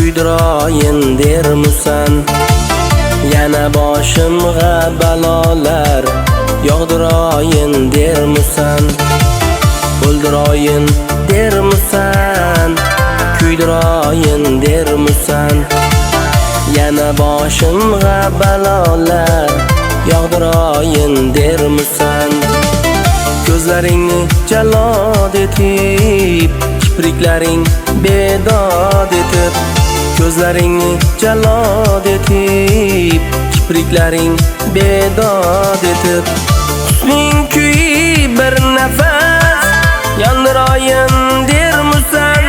kuydiroyin dermisan? Yana boshimga balolar yog'diroyin dermisan? O'ldiroyin dermisan? Kuydiroyin dermisan? Yana boshimga balolar yog'diroyin dermisan? Ko'zlaringni jalod etib, kipriklaring bedod etib, ko'zlaringni jalod etib, kipriklaring bedod etib, husning kuyi bir nafas yondiroyin dermisan?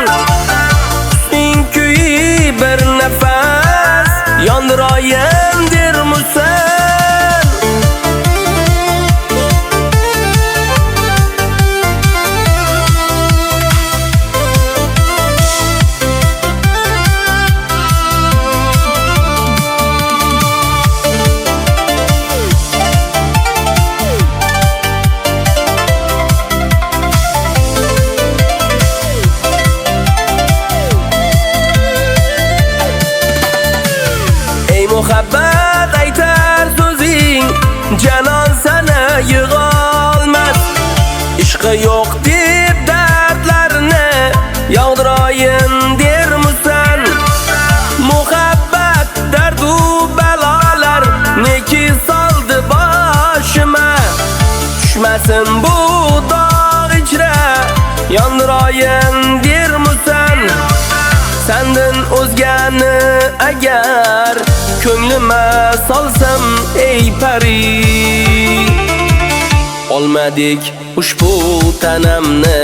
Husning kuyi bir nafas yondiroyin dermisan? Muhabbat aytar so'zing janon sana yig'olmas. Ishqi yo'q deb dardlarni yog'diroyin dermisan? Muhabbat dardu balolar neki soldi boshima, tushmasin bu dog' ichra yondiroyin dermisan? Sendin o'zgani agar ko'nglima solsam ey pari, olmadik ushbu tanamni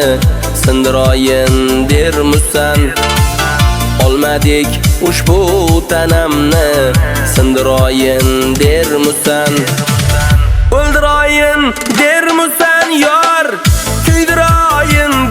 sindiroyin dermisan? Olmadik ushbu tanamni sindiroyin dermisan? O'ldiroyin dermisan yor? Kuydiroyin